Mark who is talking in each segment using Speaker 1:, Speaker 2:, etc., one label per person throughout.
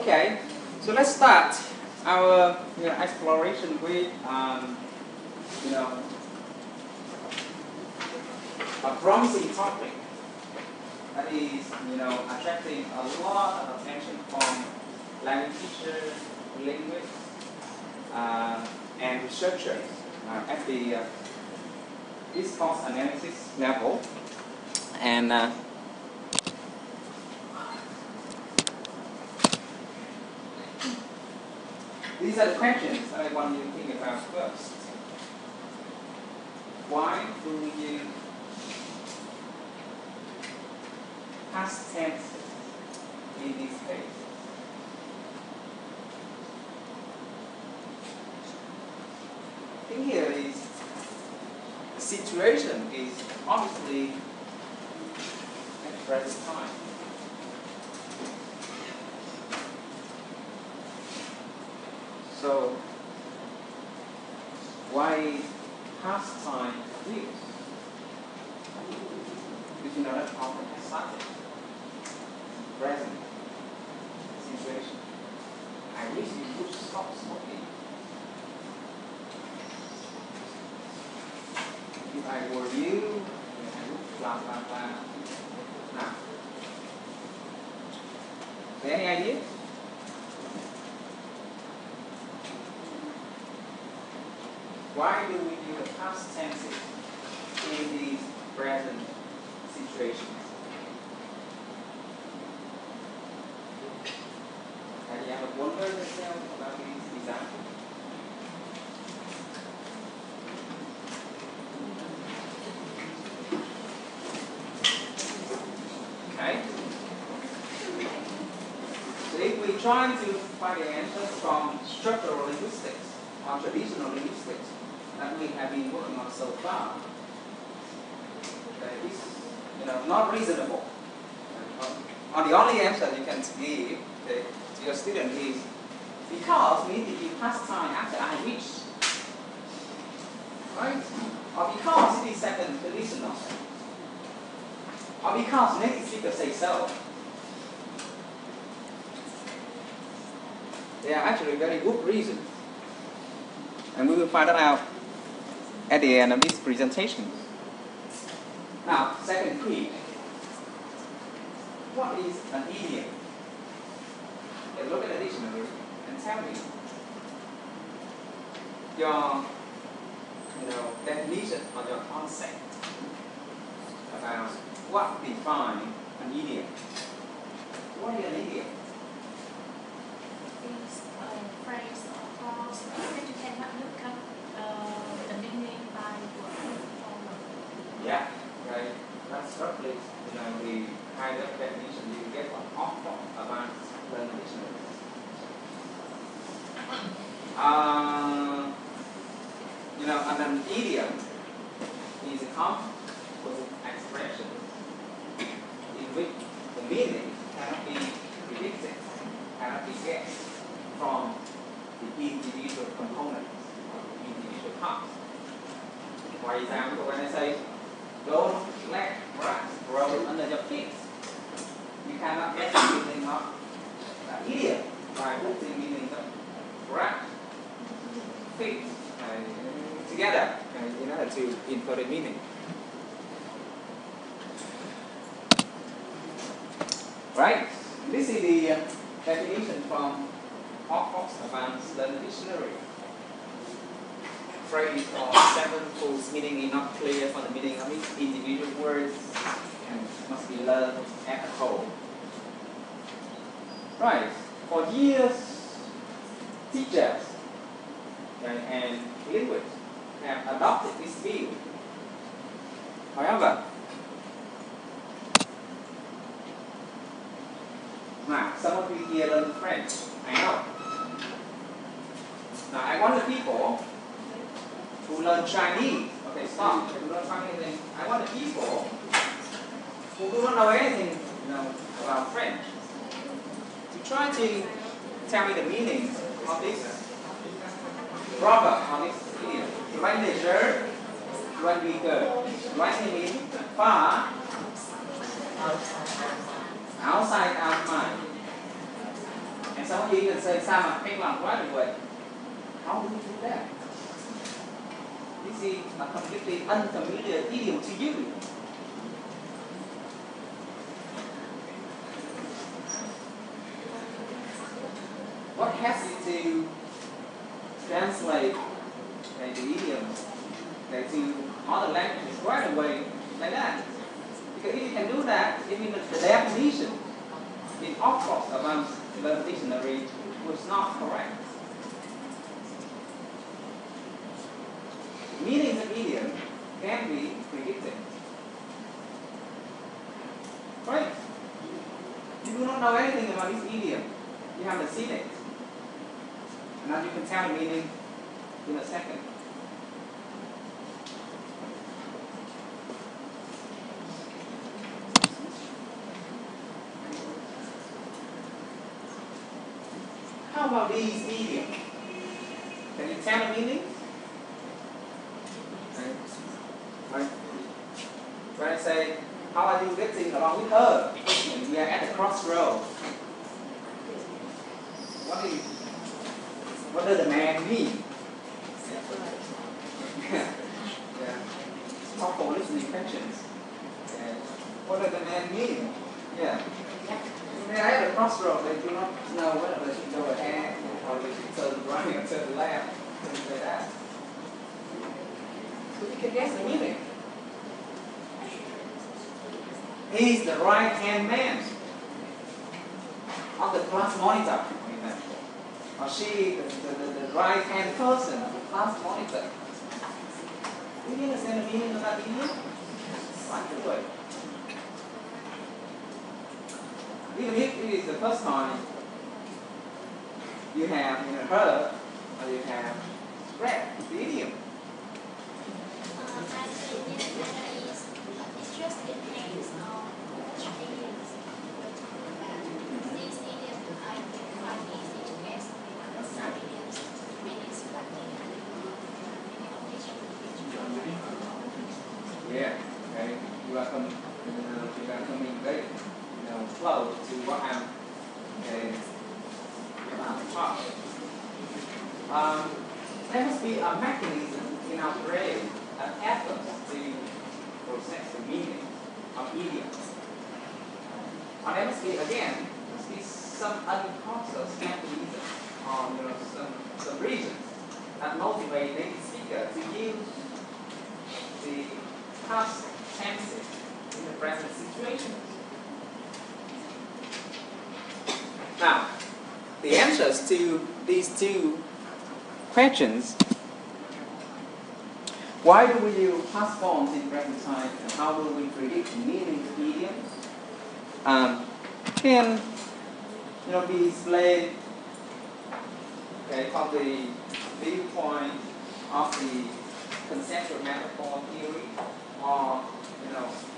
Speaker 1: Okay, so let's start our exploration with a promising topic that is attracting a lot of attention from language teachers, linguists, and researchers at the discourse analysis level. And these are the questions that I want you to think about first. Why do we use past tense in this case? I think here is the situation is obviously at present time. So why past time used? Because that problem has started. Present situation. I wish you would stop smoking. If I were you, I would blah blah blah. Now, any idea? Why do we use the past tenses in these present situations? Have you ever wondered yourself about these examples? Okay. So if we try to find the answers from structural linguistics or traditional linguistics that we have been working on so far, it's not reasonable. Or the only answer you can give to your student is because we need to give past time after I wish, right? Or because it is second conditional, or because native speakers say so. They are actually very good reasons, and we will find that out at the end of this presentation. Now, second key. What is an idiom? Okay, look at the dictionary and tell me your definition or your concept about what defines an idiom. What is an idiom?
Speaker 2: It's a phrase or clause that you cannot look up the meaning by word.
Speaker 1: Yeah, right. That's roughly the kind of definition you get from Oxford Advanced Learning Dictionary. And an idiom is a composite expression in which the meaning cannot be predicted, cannot be guessed from the individual components or the individual parts. For example, when I say, don't let grass grow under your feet, you cannot get the meaning of the idiom by putting meaning of grass, feet together in order to infer the meaning. Right? This is the definition from Oxford's Advanced Learning Dictionary. Phrase or sentence whose meaning is not clear from the meaning of each individual words and must be learned as a whole. Right. For years, teachers and linguists have adopted this view. However, now some of you here learn French, I know. Now I want the people who learn Chinese, okay, stop, who don't find anything. I want the people who do not know anything about French to try to tell me the meaning of this proverb, of this idiom. Loin des yeux, loin du cœur. Loin means far, outside our mind. And Some of you even say, sao mà phép làm quá được vậy? How do you do that? This is a completely unfamiliar idiom to you. What has you to translate the idioms to other languages right away like that? Because if you can do that, it means that the definition in of course about the dictionary was not correct. Meanings of idiom can be predicted. Right? You do not know anything about this idiom. You haven't seen it. And now you can tell the meaning in a second. How about these idioms? Can you tell the meaning? Right. When I say, how are you getting along with her? And we are at the crossroad. What does the man mean? Yeah. Talk for listening questions. What does the man mean? Yeah. They are at the crossroad. They do not know whether they should go ahead or they should turn right or turn left. Things like that. So you can guess the meaning. He's the right-hand man of the class monitor, for example. Or she, the right-hand person of the class monitor. Do you understand the meaning of that idiom? Right away. Even if it is the first time you have heard or you have read the idiom.
Speaker 2: It's just depends on which idioms we're talking about. These idioms are quite easy to guess. Some idioms really slightly
Speaker 1: Yeah, okay. You are coming very close to what I'm about to talk. There must be a mechanism in our brain that helps us to process the meaning of idioms. And there must be some unconscious mechanism or some reasons that motivate native speaker to use the past tenses in the present situation. Now, the answers to these two questions, why do we use past forms in present time and how will we predict the meaning of idioms, can be displayed from the viewpoint of the conceptual metaphor theory or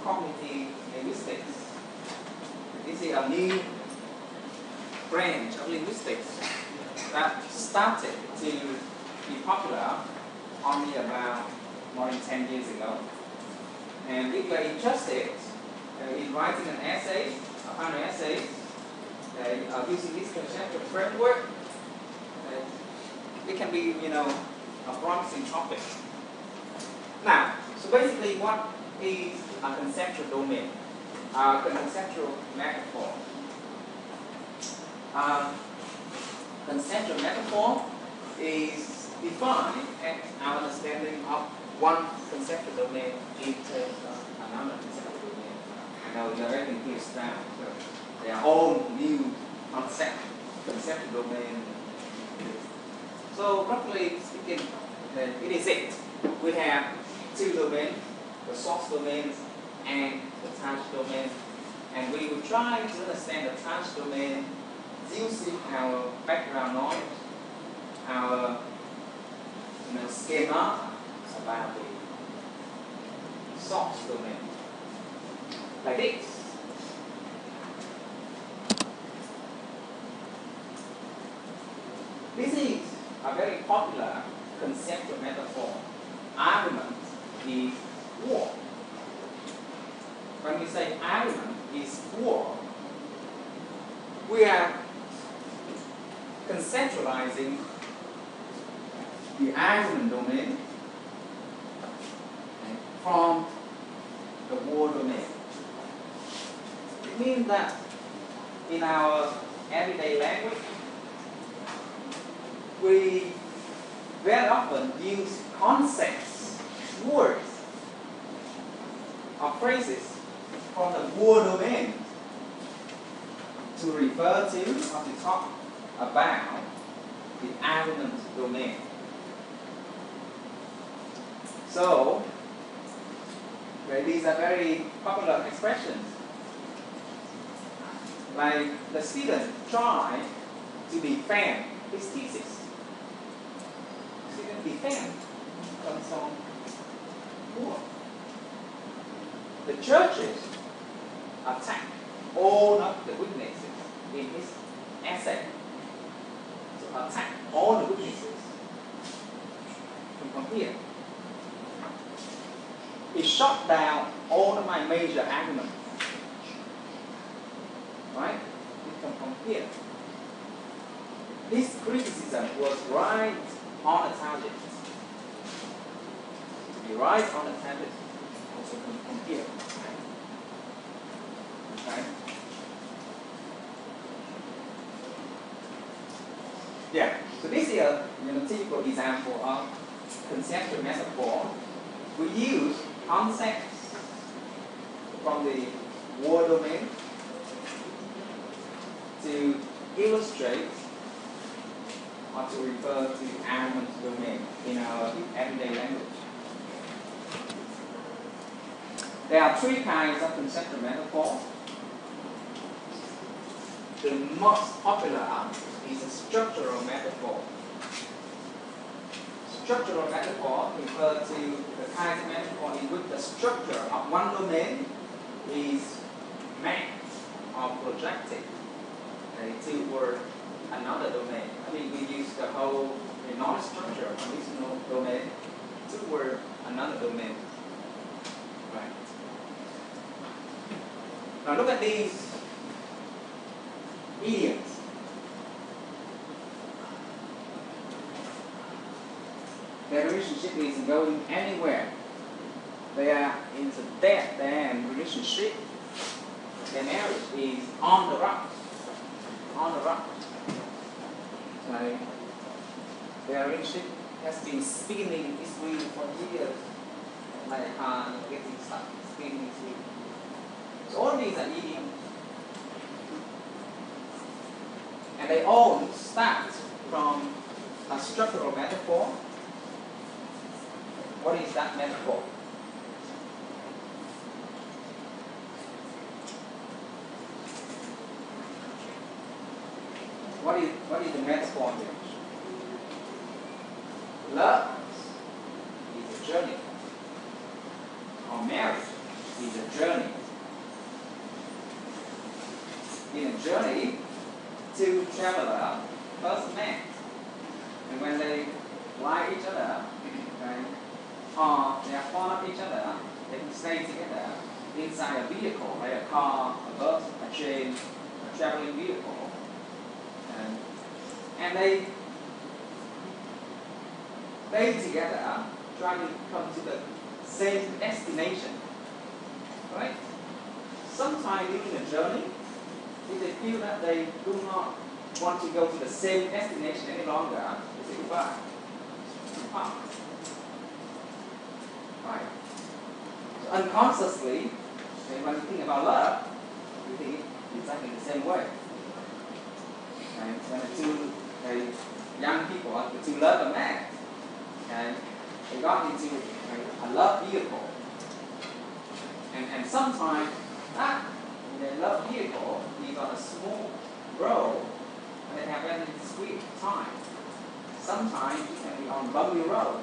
Speaker 1: cognitive linguistics. This is a new branch of linguistics that started to be popular only about more than 10 years ago. And if you are interested in writing an essay, a final essay, using this conceptual framework, it can be, a promising topic. Now, so basically, what is a conceptual domain? A conceptual metaphor. Conceptual metaphor is defined as our understanding of one conceptual domain in terms of another conceptual domain. Now we are writing here down. So they are all new conceptual domain. So roughly speaking, it is it. We have two domains, the source domain and the touch domain. And we will try to understand the touch domain using our background knowledge, our schema about the source domain. Like this. This is a very popular conceptual metaphor. Argument is war. When we say argument is war, we are conceptualizing the argument domain from the word domain. It means that in our everyday language, we very often use concepts, words, or phrases from the word domain to refer to or to talk about the argument domain. So, these are very popular expressions. Like the student try to defend his thesis. The student defend comes from word. The churches attack all of the witnesses in his essay. To attack all the witnesses from here. He shot down all of my major arguments. Right? It comes from here. This criticism was right on the target. To be right on the target also comes from here. Okay? Yeah. So this is a typical example of conceptual metaphor. We use concepts from the word domain to illustrate or to refer to the argument domain in our everyday language. There are three kinds of conceptual metaphor. The most popular is a structural metaphor. Structural metaphor refers to the kind of metaphor in which the structure of one domain is mapped or projected toward another domain. I mean, we use the whole knowledge structure of this domain toward another domain. Right. Now look at these idioms. Their relationship is going anywhere. They are in the dead-end relationship. Their marriage is on the rocks. On the rocks. So their relationship has been spinning its wheel for years, like a car getting stuck, spinning its wheel. So all these are idioms. And they all start from a structural metaphor. What is that metaphor? What is the metaphor here? Love is a journey. Or marriage is a journey. In a journey, two travelers first met. And when they like each other, or they are fond of each other, they can stay together inside a vehicle, like a car, a bus, a train, a traveling vehicle. And they together try to come to the same destination. Right? Sometime during the journey, if they feel that they do not want to go to the same destination any longer, they say goodbye. Right. So unconsciously, when you think about love, you think exactly the same way. And when the two young people, the two lovers met, and they got into a love vehicle. And sometimes that love vehicle is on a small road, and they have a very sweet time. Sometimes it can be on bumpy road,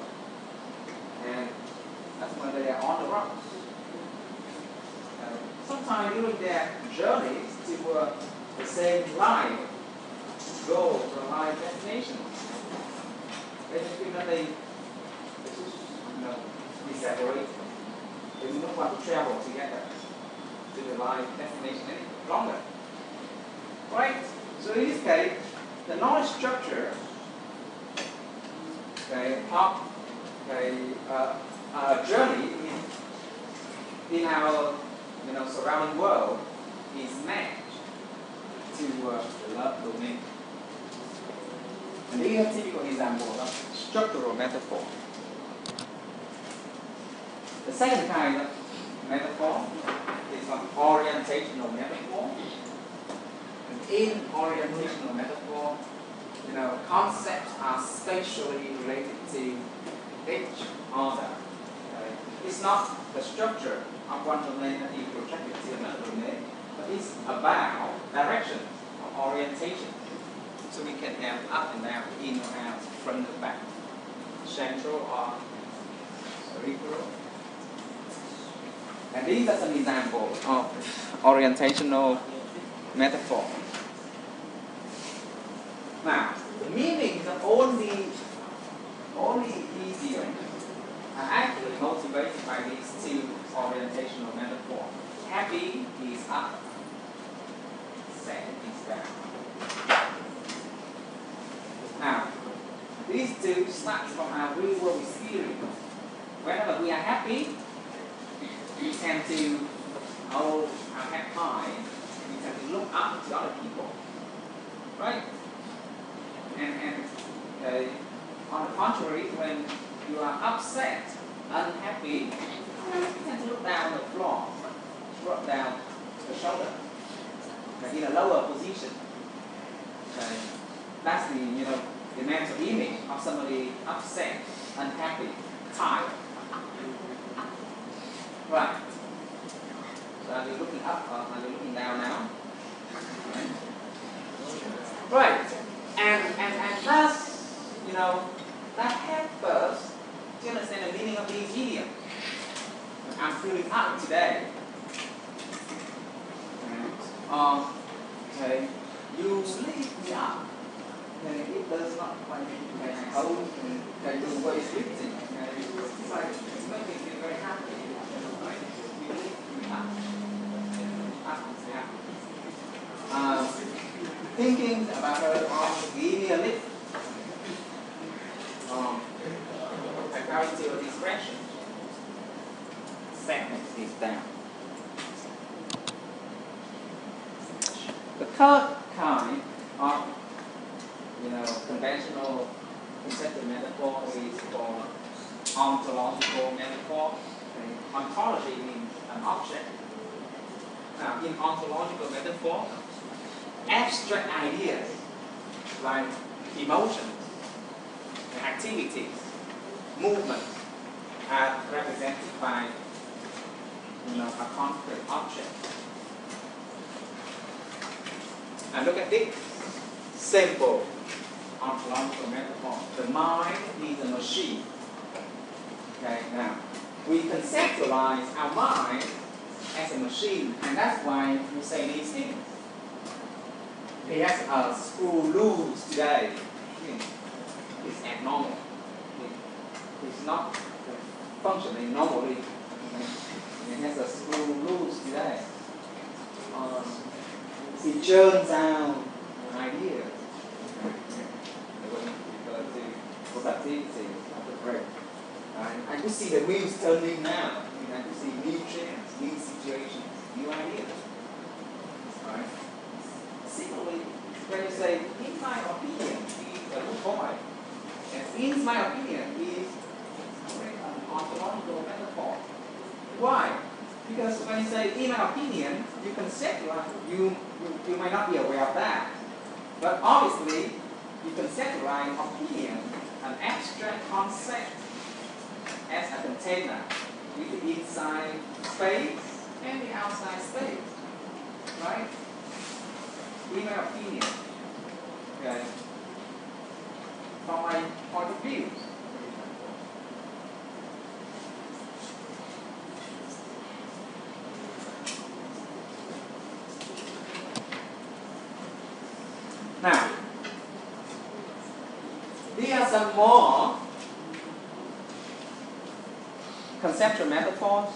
Speaker 1: and that's when they are on the rocks. Sometimes during their journeys to the same life, go to a life destination, they feel that they be separated. They do not want to travel together to the life destination any longer. Right? So in this case, the knowledge structure, of a journey in our surrounding world is matched to the love domain. And these are typical examples of structural metaphor. The second kind of metaphor is an orientational metaphor. And in orientational metaphor, concepts are spatially related to each other. It's not the structure of one domain that is projected to another domain, but it's about direction or orientation. So we can have up and down, in or out, front or back, central or peripheral. And these are some examples of orientational metaphor. Now, the meanings of all the idioms are actually motivated by these two orientational metaphors. Happy is up, sad is down. Now, these two start from our real world experience. Whenever we are happy, we tend to hold our head high, we tend to look up to other people, right? And on the contrary, when you are upset, unhappy, you tend to look down on the floor, drop down the shoulder, in a lower position. That's the mental image of somebody upset, unhappy, tired. Right. So are you looking up or are you looking down now? Right. And thus, that helps us to understand the meaning of these idioms. I'm feeling up today. You lift me up. It does not quite hold the way it's lifting. It's like it's making me feel very happy. You lift me up. Thinking about her give me a lift. Pragmatical expression. Second is down. The third kind of conventional conceptual metaphor is called ontological metaphor. Ontology means an object. Now, in ontological metaphor, abstract ideas like emotions, activities, movements are represented by a concrete object. And look at this simple ontological metaphor. The mind is a machine. Okay, now we conceptualize our mind as a machine, and that's why we say these things. He has a screw loose today. It's abnormal. It's not functioning normally. It has a screw loose today. It churns out ideas. Productivity of the brain. I could see the wheels turning now. I could see new trends, new situations, new ideas. Right? Similarly, when you say, in my opinion, is a good boy, and in my opinion is an ontological metaphor. Why? Because when you say, in my opinion, you conceptualize, you might not be aware of that. But obviously, you conceptualize opinion, an abstract concept, as a container with the inside space and the outside space. Right? In my opinion, okay, from my point of view. Now, there are some more conceptual metaphors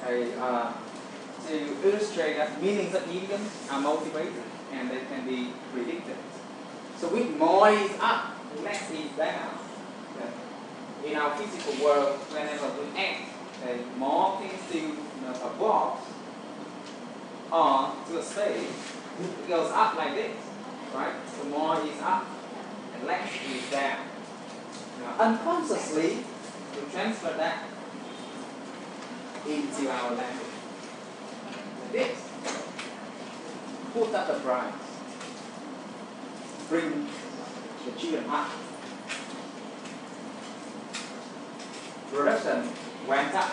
Speaker 1: to illustrate that meanings of idioms are motivated and they can be predicted. So with more is up, less is down. In our physical world, whenever we act, more things to a box or to a space, it goes up like this, right? So more is up and less is down. Unconsciously, we transfer that into our language. Like this. Put up the price. Bring the children up. Production went up.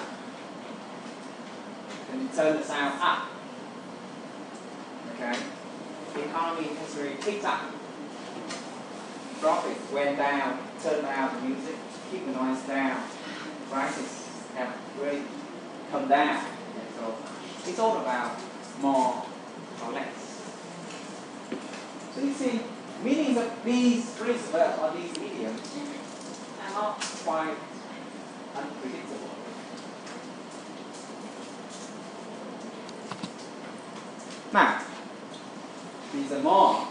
Speaker 1: And turn the sound up. Okay? Economy has really picked up. Profit went down, turn down the music, keep the noise down. Prices have really come down. So it's all about more or less. So you see, meanings of these phrases or these idioms are not quite unpredictable. Now, these are more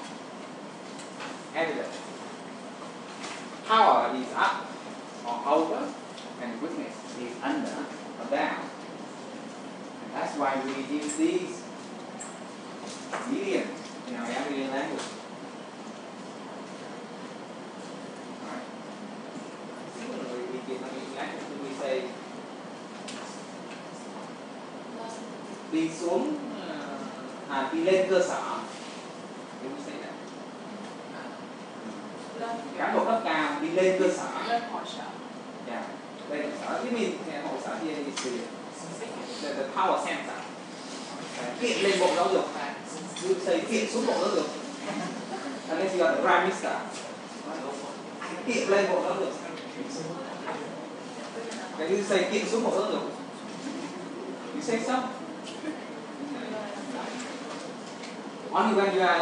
Speaker 1: evident. Power is up or over, and weakness is under or down. And that's why we use these idioms in our everyday language. Right. Similarly, we give an example. We say đi xuống, đi lên cơ sở. We say that. Cán bộ cấp cao đi lên cơ sở. Yeah, lên cơ sở. This means hội sở here is the power center. Kiện lên bộ giáo dục. You say kiện xuống bộ giáo dục. Unless you are the prime minister. Kiện lên bộ giáo dục. Can you say kiện xuống bộ giáo dục? You say so? Only when you are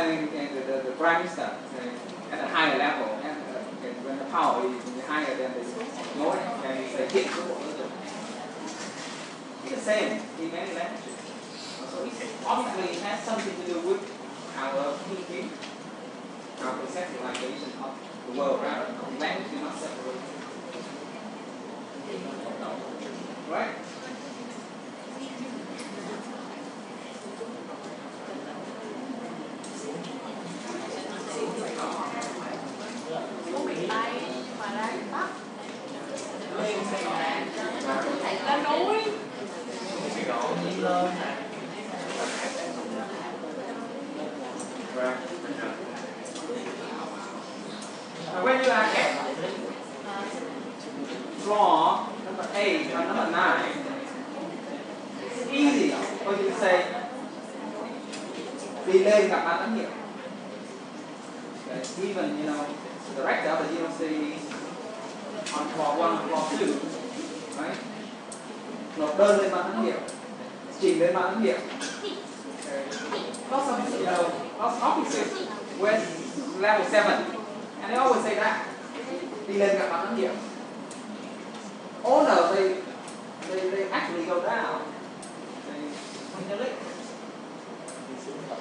Speaker 1: the prime minister at a higher level, and when the power is higher than the noise, then you say kiện xuống bộ giáo dục. It's the same in many languages. So obviously it has something to do with our thinking, our conceptualization of the world around us. Language is not separate. Right? When you are at floor number 8 or number 9, it's easy for you to say đi lên gặp ban giám hiệu. Even the director of the university on floor 1 and floor 2, right? Nộp đơn lên ban giám hiệu, trình lên ban giám hiệu. Lots of lots of offices with level 7. And they always say that. Đi lên gặp ban giám hiệu. Oh no, they actually go down. They lick.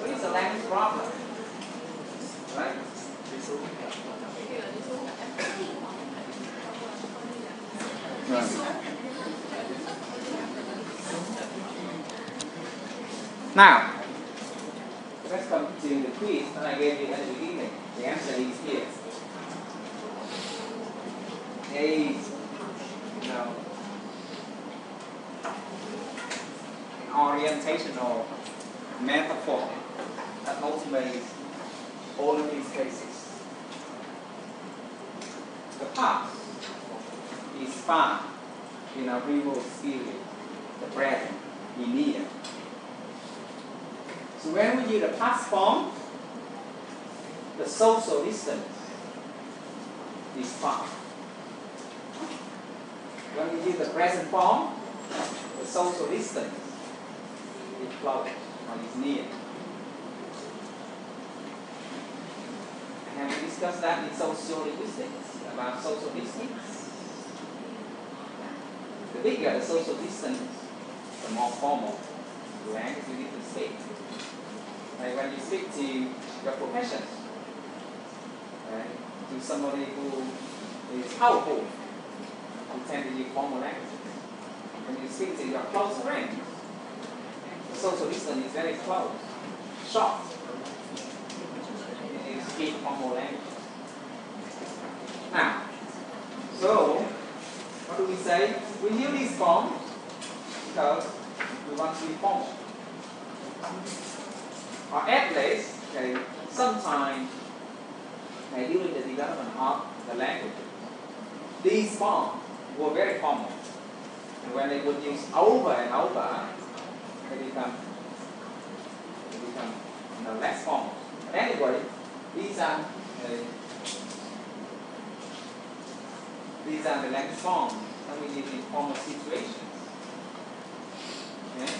Speaker 1: But it's a language problem. Right? Now, let's come to the quiz that I gave you at the beginning. The answer is here. An orientational metaphor that ultimates all of these cases. The past is far in a remote spirit, the present is near. So when we use the past form, the social distance is far. When we use the present form, the social distance is close or is near. And have we discussed that in social linguistics, about social distance? The bigger the social distance, the more formal the language you need to speak. Like when you speak to your profession, okay, to somebody who is powerful, who tend to use formal language. When you speak to your close friends, the social distance is very close, short. You speak formal language. Now, so what do we say? We use these forms because we want to be formal. Or at least, okay, sometimes during the development of the language, these forms were very formal. And when they would use over and over, they become less formal. But anyway, these are the language forms that we use in formal situations. Okay?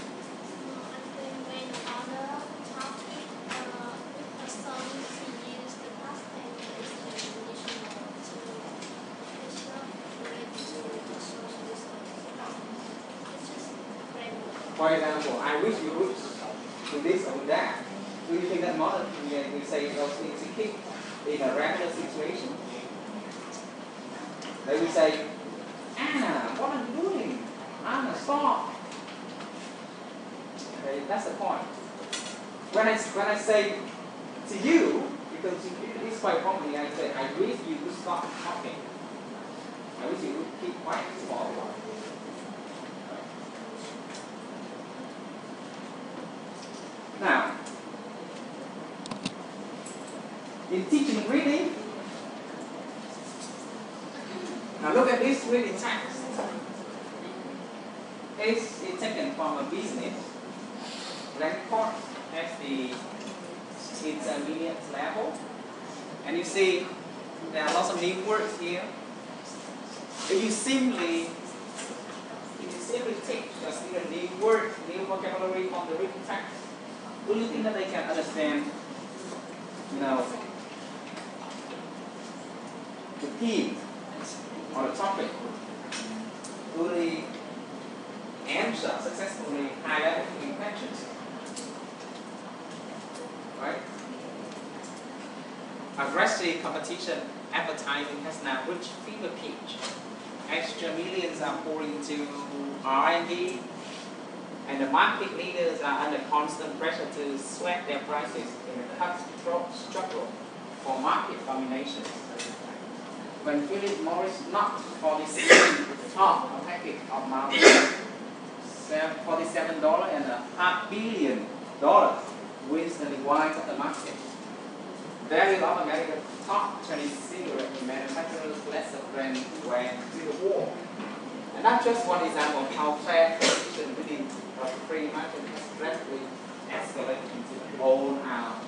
Speaker 1: For example, I wish you would do this or that. Do you think that modern we say those things to keep in a regular situation? They will say, Anna, what are you doing? Anna, stop. Okay, that's the point. When I say to you, because it's quite common, I say, I wish you would stop talking. I wish you would keep quiet for a while. Now, in teaching reading, now look at this reading text. It's taken from a business record at the intermediate level. And you see there are lots of new words here. If you simply take just a new word, new vocabulary from the written text, do you think that they can understand, the theme or the topic? Do they answer successfully high-level questions? Right? Aggressive competition advertising has now reached fever pitch. Extra millions are pouring into R&D, and the market leaders are under constant pressure to sweat their prices in a cutthroat struggle for market domination. When Philip Morris knocked for the top a package of Marvel, $47.5 billion instantly wiped out the market. Value of America's top 20 cigarette manufacturers less than went to the war. And that's just one example of how fair competition within a free market has rapidly escalated into all-out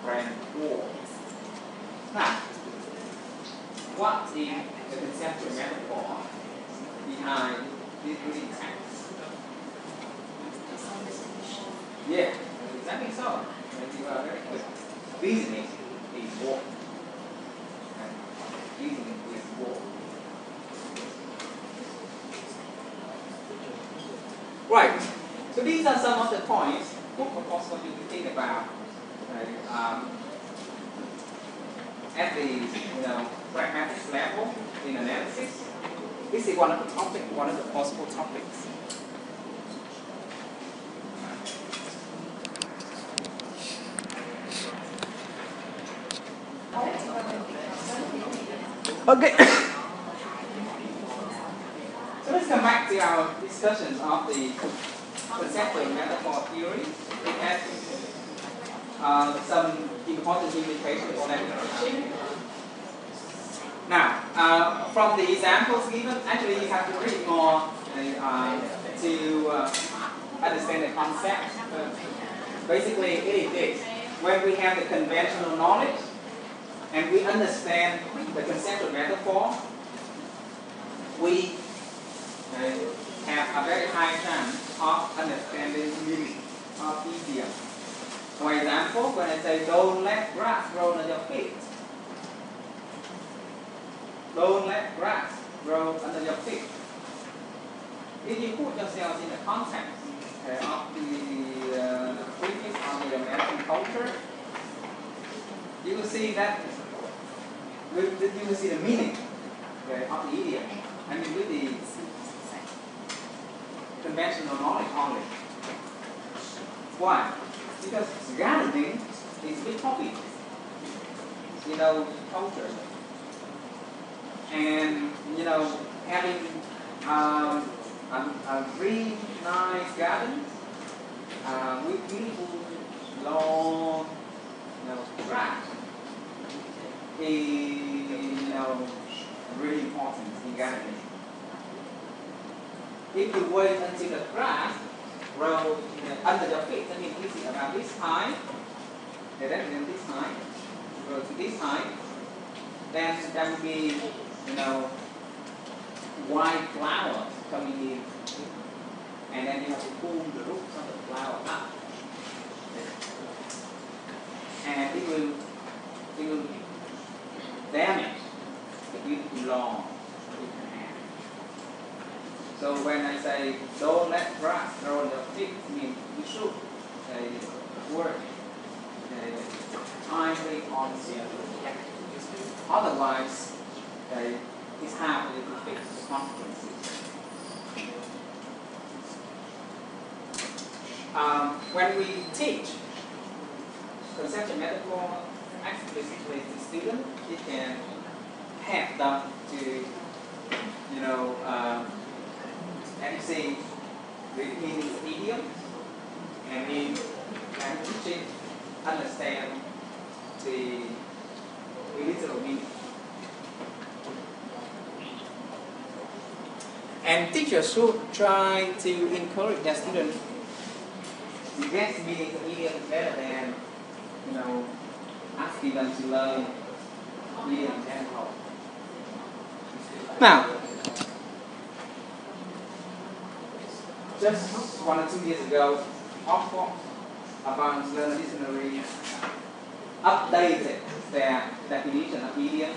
Speaker 1: brand war. Now, what is the conceptual metaphor behind this reading text? Yeah, exactly so. You are very good. Business is war. Business is war. Right. So these are some of the points. Of course, what you think about at the pragmatic level in analysis. This is one of the topics, one of the possible topics. Okay. So let's come back to our discussions of the conceptual metaphor theory. We had some important implications for language teaching. Now, from the examples given, actually you have to read more to understand the concept. Basically, it is this. When we have the conventional knowledge and we understand the conceptual metaphor, we have a very high chance of understanding the meaning of idiom. For example, when I say, don't let grass grow under your feet. Don't let grass grow under your feet. If you put yourself in the context of the British or the American culture, you will see that you will see the meaning, okay, of the idiom. I mean, with the conventional knowledge only. Why? Because gardening is a big topic. You know, culture. And, you know, having a really nice garden with beautiful, long, you know, grass is, you know, really important in gardening. If you wait until the grass grows under your feet, I mean, this is about this high, and then this high, grow to this high, then there will be, you know, white flowers coming in, and then you have to pull the roots of the flower up, and it will damage the beautiful lawn you can have. So when I say don't let grass grow on your feet, I mean you should work timely on the otherwise it's hard to fix the consequences. When we teach conceptual metaphor explicitly to students, it can help them to, you know, see the meaning of idioms and teaching understand the literal meaning. And teachers should try to encourage their students to get the meaning of idioms better than, you know, asking them to learn idioms and how. Now, just 1 or 2 years ago, Oxford Advanced Learner Dictionary updated their definition of idiom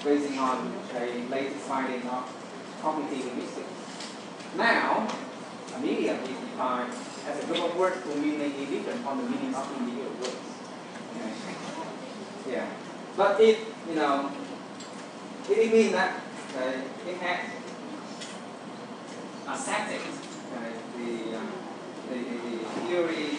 Speaker 1: based on a latest finding of cognitive linguistics. Now, an idiom is defined as a group of words whose meaning is different from the meaning of individual words. Yeah, but it, you know, it means that it has accepted the theory